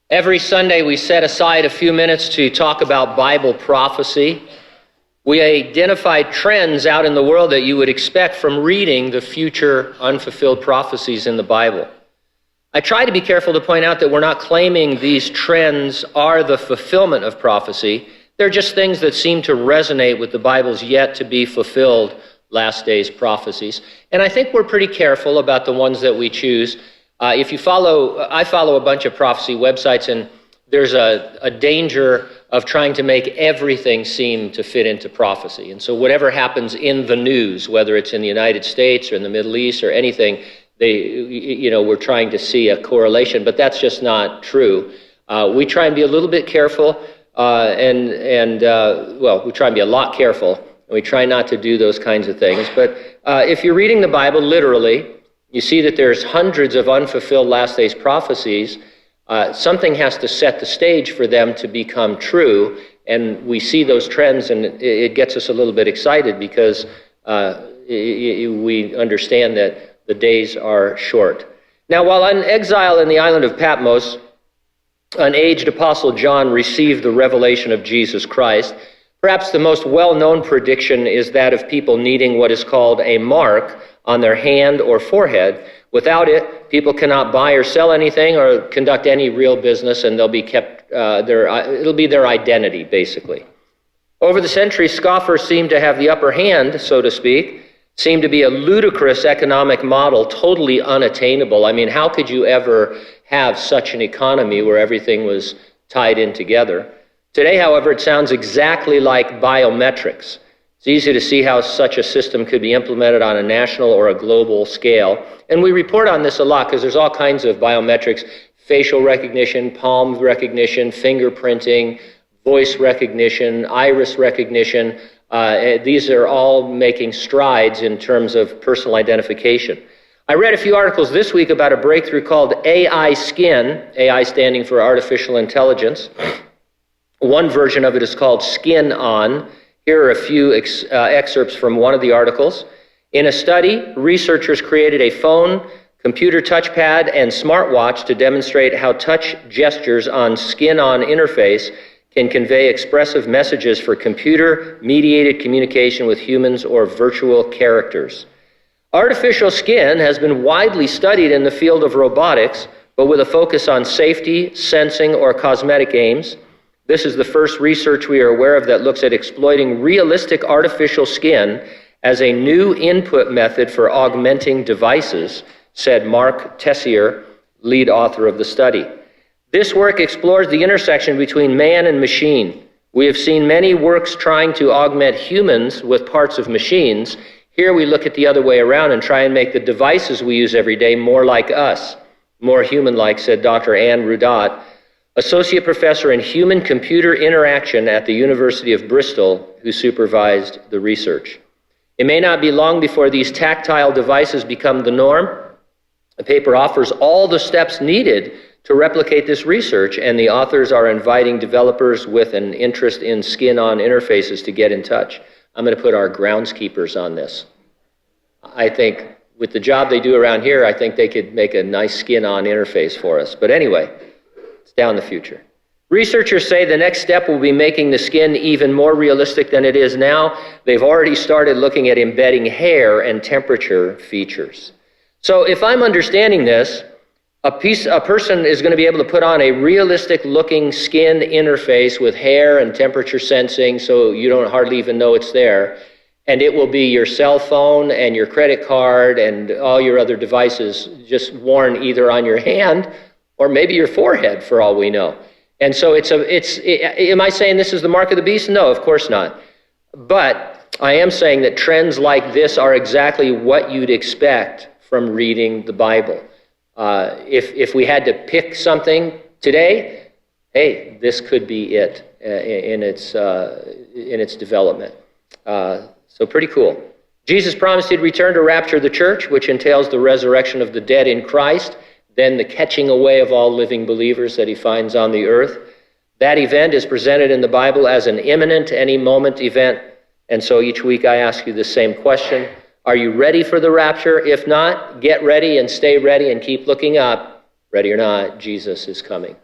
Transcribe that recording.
Every Sunday we set aside a few minutes to talk about Bible prophecy. We identify trends out in the world that you would expect from reading the future unfulfilled prophecies in the Bible. I try to be careful to point out that we're not claiming these trends are the fulfillment of prophecy. They're just things that seem to resonate with the Bible's yet to be fulfilled last days prophecies. And I think we're pretty careful about the ones that we choose. I follow a bunch of prophecy websites, and there's a danger of trying to make everything seem to fit into prophecy. And so whatever happens in the news, whether it's in the United States or in the Middle East or anything, we're trying to see a correlation, but that's just not true. We try and be a little bit careful, we try and be a lot careful, and we try not to do those kinds of things. But if you're reading the Bible literally, you see that there's hundreds of unfulfilled last days prophecies. Something has to set the stage for them to become true, and we see those trends, and it gets us a little bit excited because we understand that the days are short. Now, while in exile in the island of Patmos, an aged apostle John received the revelation of Jesus Christ. Perhaps the most well-known prediction is that of people needing what is called a mark on their hand or forehead. Without it, people cannot buy or sell anything or conduct any real business, and they'll be kept. It'll be their identity, basically. Over the centuries, scoffers seem to have the upper hand, so to speak. Seem to be a ludicrous economic model, totally unattainable. I mean, how could you ever have such an economy where everything was tied in together? Today, however, it sounds exactly like biometrics. It's easy to see how such a system could be implemented on a national or a global scale. And we report on this a lot because there's all kinds of biometrics: facial recognition, palm recognition, fingerprinting, voice recognition, iris recognition. These are all making strides in terms of personal identification. I read a few articles this week about a breakthrough called AI skin, AI standing for artificial intelligence. One version of it is called Skin On. Here are a few excerpts from one of the articles. In a study, researchers created a phone, computer touchpad, and smartwatch to demonstrate how touch gestures on Skin-On interface can convey expressive messages for computer-mediated communication with humans or virtual characters. Artificial skin has been widely studied in the field of robotics, but with a focus on safety, sensing, or cosmetic aims. This is the first research we are aware of that looks at exploiting realistic artificial skin as a new input method for augmenting devices, said Mark Tessier, lead author of the study. This work explores the intersection between man and machine. We have seen many works trying to augment humans with parts of machines. Here we look at the other way around and try and make the devices we use every day more like us, more human-like, said Dr. Anne Rudat, associate professor in human-computer interaction at the University of Bristol, who supervised the research. It may not be long before these tactile devices become the norm. The paper offers all the steps needed to replicate this research, and the authors are inviting developers with an interest in skin-on interfaces to get in touch. I'm going to put our groundskeepers on this. I think with the job they do around here, I think they could make a nice skin-on interface for us. But anyway, down the future. Researchers say the next step will be making the skin even more realistic than it is now. They've already started looking at embedding hair and temperature features. So if I'm understanding this, a person is going to be able to put on a realistic looking skin interface with hair and temperature sensing so you don't hardly even know it's there. And it will be your cell phone and your credit card and all your other devices just worn either on your hand or maybe your forehead, for all we know. And so am I saying this is the mark of the beast? No, of course not. But I am saying that trends like this are exactly what you'd expect from reading the Bible. If we had to pick something today, hey, this could be it in its development. So pretty cool. Jesus promised he'd return to rapture the church, which entails the resurrection of the dead in Christ, then the catching away of all living believers that he finds on the earth. That event is presented in the Bible as an imminent, any moment event. And so each week I ask you the same question. Are you ready for the rapture? If not, get ready and stay ready and keep looking up. Ready or not, Jesus is coming.